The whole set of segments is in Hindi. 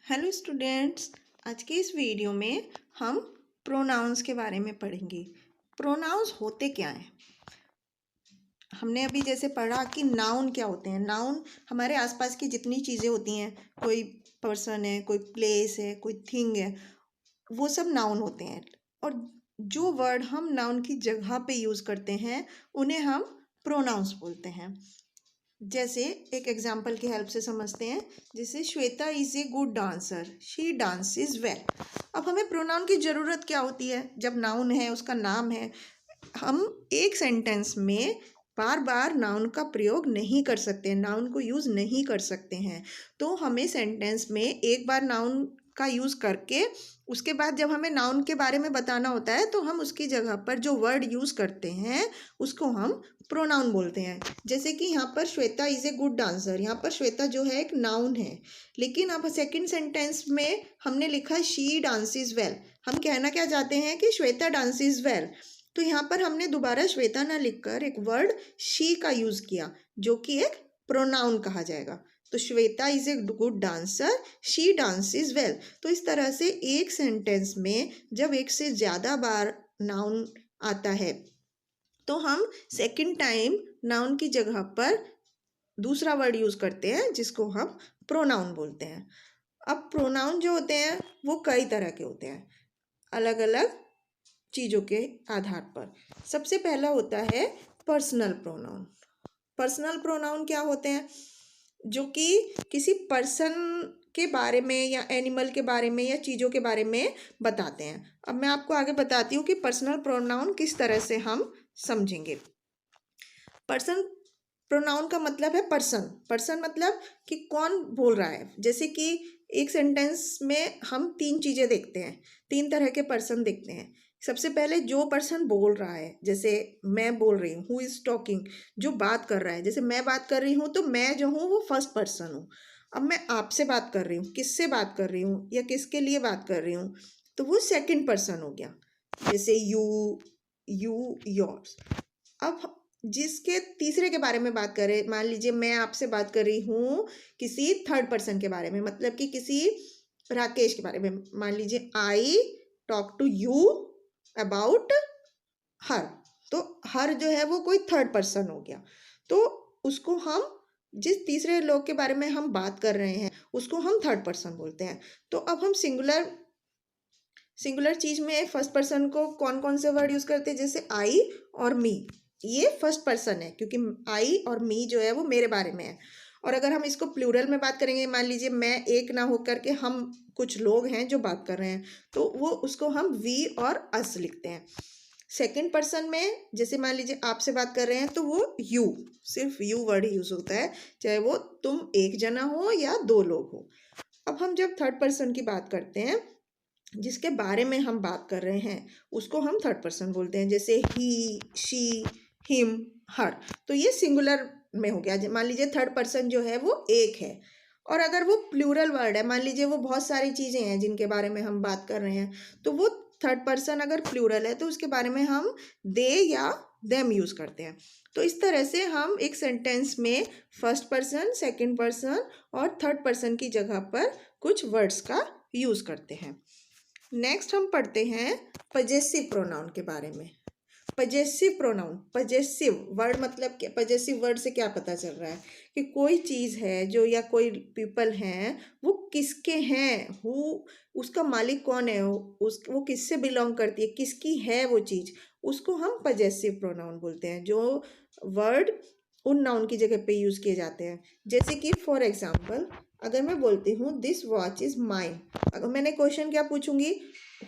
हेलो स्टूडेंट्स, आज के इस वीडियो में हम प्रोनाउंस के बारे में पढ़ेंगे। प्रोनाउंस होते क्या हैं? हमने अभी जैसे पढ़ा कि नाउन क्या होते हैं। नाउन हमारे आसपास की जितनी चीज़ें होती हैं, कोई पर्सन है, कोई प्लेस है, कोई थिंग है, वो सब नाउन होते हैं। और जो वर्ड हम नाउन की जगह पे यूज़ करते हैं उन्हें हम प्रोनाउंस बोलते हैं। जैसे एक एग्जाम्पल की हेल्प से समझते हैं। जैसे Shweta is a good dancer, she dances well. अब हमें प्रोनाउन की ज़रूरत क्या होती है? जब नाउन है, उसका नाम है, हम एक सेंटेंस में बार बार नाउन का प्रयोग नहीं कर सकते, नाउन को यूज़ नहीं कर सकते हैं। तो हमें सेंटेंस में एक बार नाउन का यूज़ करके उसके बाद जब हमें नाउन के बारे में बताना होता है तो हम उसकी जगह पर जो वर्ड यूज़ करते हैं उसको हम प्रोनाउन बोलते हैं। जैसे कि यहाँ पर Shweta is a good dancer, यहाँ पर श्वेता जो है एक नाउन है, लेकिन अब सेकंड सेंटेंस में हमने लिखा शी डांसेस वेल। हम कहना क्या चाहते हैं कि श्वेता डांसेस वेल। तो यहाँ पर हमने दोबारा श्वेता ना लिखकर एक वर्ड शी का यूज़ किया जो कि एक प्रोनाउन कहा जाएगा। तो Shweta is a good dancer, she dances well. तो इस तरह से एक सेंटेंस में जब एक से ज़्यादा बार नाउन आता है तो हम सेकंड टाइम नाउन की जगह पर दूसरा वर्ड यूज़ करते हैं जिसको हम प्रोनाउन बोलते हैं। अब प्रोनाउन जो होते हैं वो कई तरह के होते हैं, अलग अलग चीज़ों के आधार पर। सबसे पहला होता है पर्सनल प्रोनाउन। पर्सनल प्रोनाउन क्या होते हैं? जो कि किसी पर्सन के बारे में या एनिमल के बारे में या चीज़ों के बारे में बताते हैं। अब मैं आपको आगे बताती हूँ कि पर्सनल प्रोनाउन किस तरह से हम समझेंगे। पर्सन प्रोनाउन का मतलब है पर्सन। पर्सन मतलब कि कौन बोल रहा है। जैसे कि एक सेंटेंस में हम तीन चीज़ें देखते हैं, तीन तरह के पर्सन देखते हैं। सबसे पहले जो पर्सन बोल रहा है, जैसे मैं बोल रही हूँ, हु इज़ टॉकिंग, जो बात कर रहा है। जैसे मैं बात कर रही हूँ तो मैं जो हूँ वो फर्स्ट पर्सन हूँ। अब मैं आपसे बात कर रही हूँ, किससे बात कर रही हूँ या किसके लिए बात कर रही हूँ, तो वो सेकंड पर्सन हो गया। जैसे यू योर्स। अब जिसके तीसरे के बारे में बात करें, मान लीजिए मैं आपसे बात कर रही हूँ किसी थर्ड पर्सन के बारे में, मतलब कि किसी राकेश के बारे में। मान लीजिए I talk to you about her. तो हर जो है वो कोई थर्ड पर्सन हो गया। तो उसको हम जिस तीसरे लोग के बारे में हम बात कर रहे हैं उसको हम थर्ड पर्सन बोलते हैं। तो अब हम सिंगुलर चीज़ में फर्स्ट पर्सन को कौन कौन से वर्ड यूज़ करते हैं? जैसे आई और मी, ये फर्स्ट पर्सन है क्योंकि आई और मी जो है वो मेरे बारे में है। और अगर हम इसको प्लूरल में बात करेंगे, मान लीजिए मैं एक ना होकर के हम कुछ लोग हैं जो बात कर रहे हैं, तो वो उसको हम वी और अस लिखते हैं। सेकंड पर्सन में जैसे मान लीजिए आपसे बात कर रहे हैं तो वो यू, सिर्फ यू वर्ड यूज़ होता है, चाहे वो तुम एक जना हो या दो लोग हो। अब हम जब थर्ड पर्सन की बात करते हैं, जिसके बारे में हम बात कर रहे हैं उसको हम थर्ड पर्सन बोलते हैं। जैसे ही, शी, हिम, हर। तो ये सिंगुलर में हो गया। मान लीजिए थर्ड पर्सन जो है वो एक है। और अगर वो प्लूरल वर्ड है, मान लीजिए वो बहुत सारी चीज़ें हैं जिनके बारे में हम बात कर रहे हैं, तो वो थर्ड पर्सन अगर प्लूरल है तो उसके बारे में हम दे या देम यूज़ करते हैं। तो इस तरह से हम एक सेंटेंस में फर्स्ट पर्सन, सेकंड पर्सन और थर्ड पर्सन की जगह पर कुछ वर्ड्स का यूज़ करते हैं। नेक्स्ट हम पढ़ते हैं पजेसिव प्रोनाउन के बारे में। पजेसिव प्रोनाउन, पजेसिव वर्ड मतलब क्या? पजेसिव वर्ड से क्या पता चल रहा है कि कोई चीज़ है जो या कोई पीपल हैं वो किसके हैं, उसका मालिक कौन है, वो किससे बिलोंग करती है, किसकी है वो चीज़, उसको हम पजेसिव प्रोनाउन बोलते हैं। जो वर्ड उन नाउन की जगह पे यूज़ किए जाते हैं। जैसे कि फॉर एग्जाम्पल अगर मैं बोलती हूँ दिस वॉच इज़ माइन, अगर मैंने क्वेश्चन क्या पूछूंगी,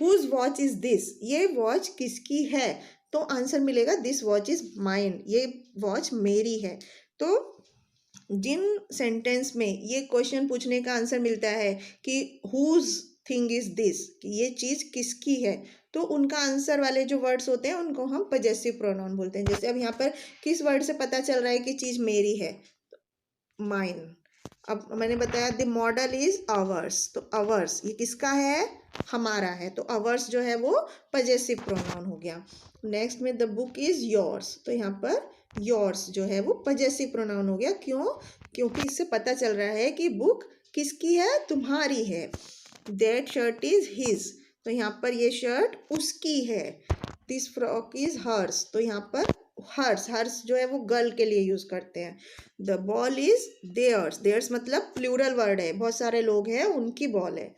हुज वॉच इज़ दिस, ये वॉच किसकी है, तो आंसर मिलेगा दिस वॉच इज़ माइन, ये वॉच मेरी है। तो जिन सेंटेंस में ये क्वेश्चन पूछने का आंसर मिलता है कि हुज थिंग इज़ दिस, कि ये चीज़ किसकी है, तो उनका आंसर वाले जो वर्ड्स होते हैं उनको हम पजेसिव प्रोनाउन बोलते हैं। जैसे अब यहाँ पर किस वर्ड से पता चल रहा है कि चीज़ मेरी है? माइन। अब मैंने बताया द मॉडल इज आवर्स, तो आवर्स ये किसका है? हमारा है। तो आवर्स जो है वो पजेसिव प्रोनाउन हो गया। नेक्स्ट में द बुक इज योर्स, तो यहाँ पर योर्स जो है वो पजेसिव प्रोनाउन हो गया। क्यों? क्योंकि इससे पता चल रहा है कि बुक किसकी है? तुम्हारी है। दैट शर्ट इज हिज, तो यहाँ पर ये शर्ट उसकी है। दिस फ्रॉक इज हर्स, तो यहाँ पर हर्स, हर्स जो है वो गर्ल के लिए यूज करते हैं। The ball is theirs, theirs मतलब प्लूरल वर्ड है, बहुत सारे लोग हैं, उनकी बॉल है।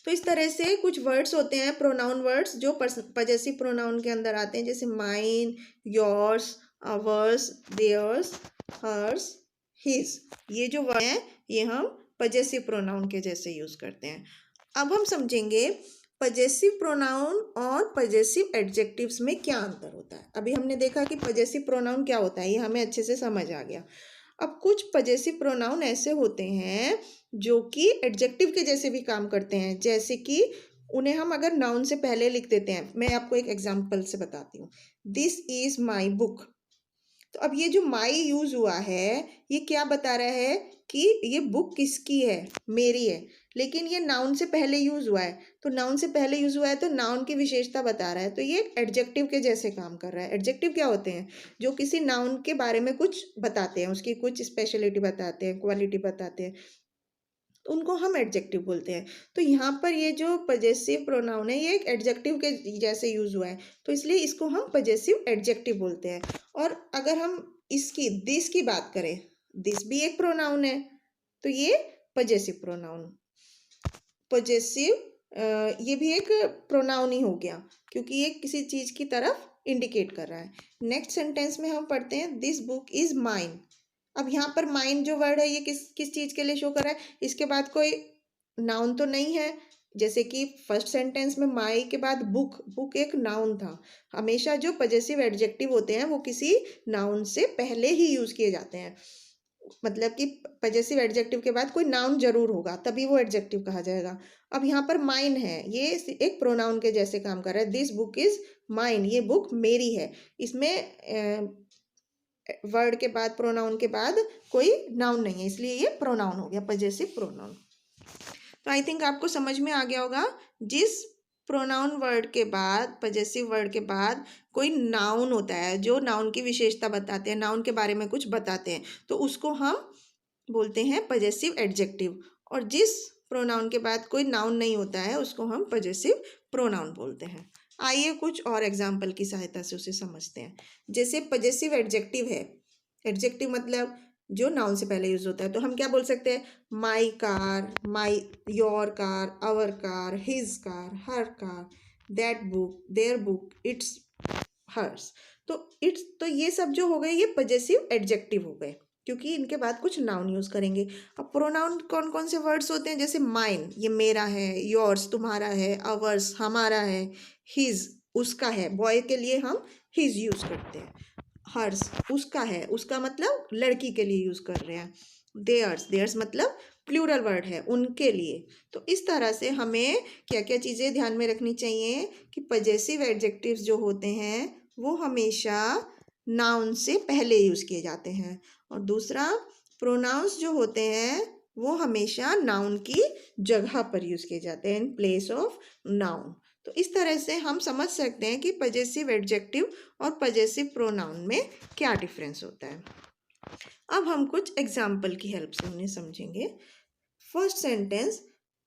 तो इस तरह से कुछ वर्ड्स होते हैं, प्रोनाउन वर्ड्स, जो पजेसिव प्रोनाउन के अंदर आते हैं, जैसे mine, yours, ours, theirs, hers, his. ये जो वर्ड हैं ये हम पजेसिव प्रोनाउन के जैसे यूज करते हैं। अब हम समझेंगे पजेसिव प्रोनाउन और पजेसिव एडजेक्टिव्स में क्या अंतर होता है। अभी हमने देखा कि पजेसिव प्रोनाउन क्या होता है, ये हमें अच्छे से समझ आ गया। अब कुछ पजेसिव प्रोनाउन ऐसे होते हैं जो कि एडजेक्टिव के जैसे भी काम करते हैं, जैसे कि उन्हें हम अगर नाउन से पहले लिख देते हैं। मैं आपको एक एग्जांपल से बताती हूँ। दिस इज माई बुक, तो अब ये जो माई यूज हुआ है ये क्या बता रहा है कि ये बुक किसकी है? मेरी है। लेकिन ये नाउन से पहले यूज हुआ है, तो नाउन से पहले यूज हुआ है तो नाउन की विशेषता बता रहा है, तो ये एडजेक्टिव के जैसे काम कर रहा है। एडजेक्टिव क्या होते हैं? जो किसी नाउन के बारे में कुछ बताते हैं, उसकी कुछ स्पेशलिटी बताते हैं, क्वालिटी बताते हैं, उनको हम एडजेक्टिव बोलते हैं। तो यहाँ पर ये जो पजेसिव प्रोनाउन है ये एक एडजेक्टिव के जैसे यूज हुआ है, तो इसलिए इसको हम पजेसिव एडजेक्टिव बोलते हैं। और अगर हम इसकी दिस की बात करें, दिस भी एक प्रोनाउन है, तो ये पजेसिव प्रोनाउन, पजेसिव ये भी एक प्रोनाउन ही हो गया, क्योंकि ये किसी चीज की तरफ इंडिकेट कर रहा है। नेक्स्ट सेंटेंस में हम पढ़ते हैं दिस बुक इज माइन। अब यहाँ पर माइन जो वर्ड है ये किस किस चीज के लिए शो कर रहा है? इसके बाद कोई नाउन तो नहीं है, जैसे कि फर्स्ट सेंटेंस में माई के बाद बुक, बुक एक नाउन था। हमेशा जो पजेसिव एडजेक्टिव होते हैं वो किसी नाउन से पहले ही यूज किए जाते हैं, मतलब कि पजेसिव एडजेक्टिव के बाद कोई नाउन जरूर होगा तभी वो एडजेक्टिव कहा जाएगा। अब यहाँ पर माइन है, ये एक प्रोनाउन के जैसे काम कर रहा है। दिस बुक इज माइन, ये बुक मेरी है। इसमें वर्ड के बाद, प्रोनाउन के बाद कोई नाउन नहीं है, इसलिए ये प्रोनाउन हो गया, पजेसिव प्रोनाउन। तो आई थिंक आपको समझ में आ गया होगा, जिस प्रोनाउन वर्ड के बाद, पजेसिव वर्ड के बाद कोई नाउन होता है जो नाउन की विशेषता बताते हैं, नाउन के बारे में कुछ बताते हैं, तो उसको हम बोलते हैं पजेसिव एडजेक्टिव। और जिस प्रोनाउन के बाद कोई नाउन नहीं होता है उसको हम पजेसिव प्रोनाउन बोलते हैं। आइए कुछ और एग्जाम्पल की सहायता से उसे समझते हैं। जैसे पजेसिव एडजेक्टिव है, एडजेक्टिव मतलब जो नाउन से पहले यूज होता है, तो हम क्या बोल सकते हैं? My car, my, your car, our car, his car, her car, that book, their book, its, hers. तो ये सब जो हो गए ये पजेसिव एडजेक्टिव हो गए, क्योंकि इनके बाद कुछ नाउन यूज करेंगे। अब प्रोनाउन कौन कौन से वर्ड्स होते हैं? जैसे माइन, ये मेरा है, योर्स तुम्हारा है, आवर्स हमारा है, हिज उसका है, बॉय के लिए हम हिज यूज करते हैं, हर्स उसका है, उसका मतलब लड़की के लिए यूज कर रहे हैं, देयर्स, देयर्स मतलब प्लूरल वर्ड है, उनके लिए। तो इस तरह से हमें क्या क्या चीज़ें ध्यान में रखनी चाहिए कि पजेसिव एडजेक्टिव्स जो होते हैं वो हमेशा नाउन से पहले यूज किए जाते हैं, और दूसरा प्रोनाउंस जो होते हैं वो हमेशा नाउन की जगह पर यूज किए जाते हैं, इन प्लेस ऑफ नाउन। तो इस तरह से हम समझ सकते हैं कि पजेसिव एडजेक्टिव और पजेसिव प्रोनाउन में क्या डिफरेंस होता है। अब हम कुछ एग्जाम्पल की हेल्प से उन्हें समझेंगे। First sentence,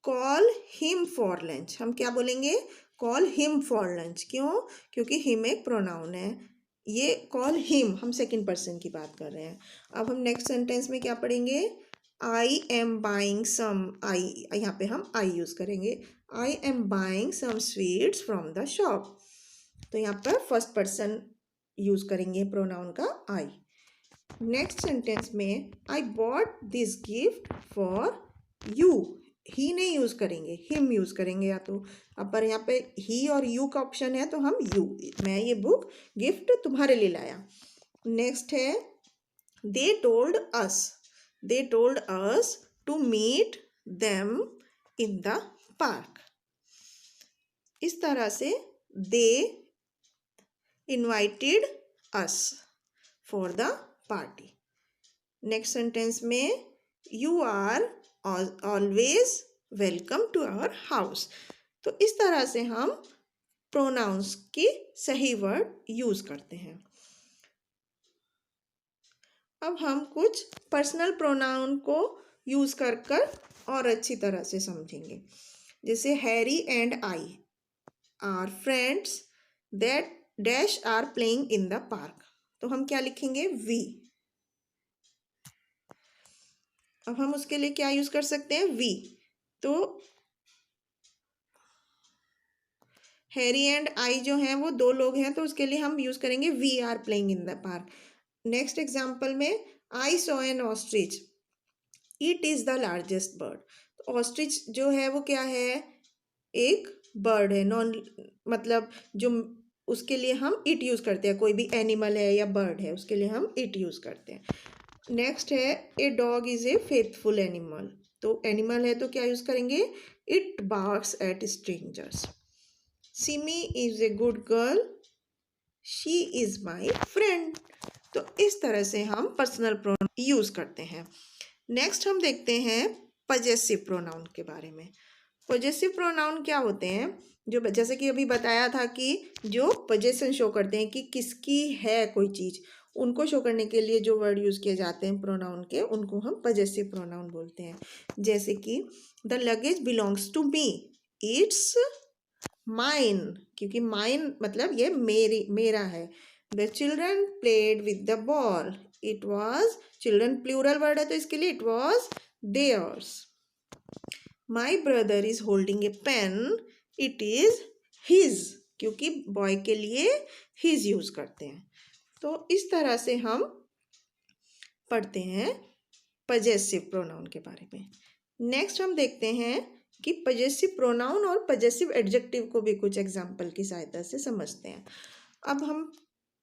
call him for lunch. हम क्या बोलेंगे? Call him for lunch. क्यों? क्योंकि हिम एक प्रोनाउन है, ये कॉल हिम, हम सेकंड पर्सन की बात कर रहे हैं। अब हम नेक्स्ट सेंटेंस में क्या पढ़ेंगे? आई एम बाइंग सम, आई, यहाँ पे हम आई यूज करेंगे, I am buying some sweets from the shop. तो यहाँ पर फर्स्ट पर्सन यूज करेंगे प्रोनाउन का आई। नेक्स्ट सेंटेंस में I bought this gift for you, he नहीं यूज करेंगे, हिम यूज करेंगे या तो। अब पर यहाँ पे ही और यू का ऑप्शन है तो हम यू, मैं ये बुक गिफ्ट तुम्हारे लिए लाया। नेक्स्ट है they told us, they told us to meet them in the park. इस तरह से they invited us for the party. Next sentence में you are always welcome to our house. तो इस तरह से हम प्रोनाउंस की सही वर्ड यूज करते हैं। अब हम कुछ पर्सनल प्रोनाउन को यूज़ कर कर और अच्छी तरह से समझेंगे। जैसे Harry and I are friends that dash are playing in the park, तो हम क्या लिखेंगे? वी। अब हम उसके लिए क्या यूज़ कर सकते हैं? वी। तो हैरी एंड आई जो हैं वो दो लोग हैं, तो उसके लिए हम यूज़ करेंगे we are playing in the park. Next example में I saw an ostrich, it is the largest bird. तो ऑस्ट्रिच जो है वो क्या है? एक बर्ड है, नॉन मतलब जो उसके लिए हम इट यूज़ करते हैं, कोई भी एनिमल है या बर्ड है उसके लिए हम इट यूज़ करते हैं। नेक्स्ट है a dog is a faithful animal, तो एनिमल है तो क्या यूज़ करेंगे? It barks at strangers. Simi is a good girl, she is my friend. तो इस तरह से हम पर्सनल प्रोनाउन यूज़ करते हैं। नेक्स्ट हम देखते हैं पजेसिव प्रोनाउन के बारे में। पजेसिव प्रोनाउन क्या होते हैं? जो जैसे कि अभी बताया था कि जो पजेशन शो करते हैं कि किसकी है कोई चीज़, उनको शो करने के लिए जो वर्ड यूज़ किए जाते हैं प्रोनाउन के, उनको हम पजेसिव प्रोनाउन बोलते हैं। जैसे कि the luggage belongs to me, it's mine, क्योंकि माइन मतलब ये मेरा है। The children played with the ball, it was, children plural word है तो इसके लिए it was theirs. My brother is holding a pen, it is his, क्योंकि बॉय के लिए हिज यूज करते हैं। तो इस तरह से हम पढ़ते हैं पजेसिव प्रोनाउन के बारे में। नेक्स्ट हम देखते हैं कि पजेसिव प्रोनाउन और पजेसिव एडजेक्टिव को भी कुछ एग्जाम्पल की सहायता से समझते हैं। अब हम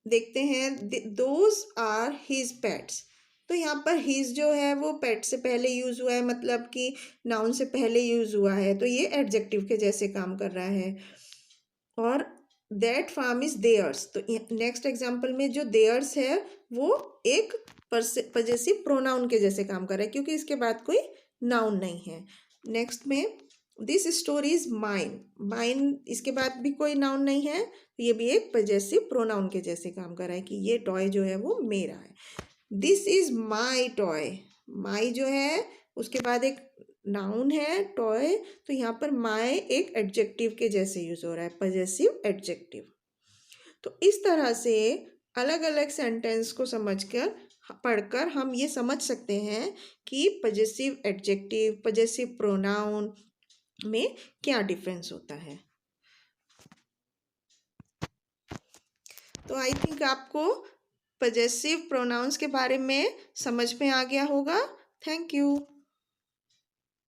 देखते हैं दोज आर हिज पेट्स, तो यहाँ पर हिज जो है वो पेट से पहले यूज़ हुआ है, मतलब कि नाउन से पहले यूज़ हुआ है, तो ये एडजेक्टिव के जैसे काम कर रहा है। और दैट फार्म इज देयर्स, तो नेक्स्ट एग्जाम्पल में जो देयर्स है वो एक पजेसिव प्रोनाउन के जैसे काम कर रहा है, क्योंकि इसके बाद कोई नाउन नहीं है। नेक्स्ट में this story is mine, mine इसके बाद भी कोई नाउन नहीं है, तो ये भी एक पजेसिव प्रोनाउन के जैसे काम कर रहा है कि ये टॉय जो है वो मेरा है। दिस इज माई टॉय, माई जो है उसके बाद एक नाउन है टॉय, तो यहाँ पर माई एक एडजेक्टिव के जैसे यूज हो रहा है, पजेसिव एडजेक्टिव। तो इस तरह से अलग अलग सेंटेंस को समझकर पढ़कर हम ये समझ सकते हैं कि पजेसिव एडजेक्टिव, पजेसिव प्रोनाउन में क्या डिफरेंस होता है। तो आई थिंक आपको पजेसिव प्रोनाउंस के बारे में समझ में आ गया होगा। Thank you.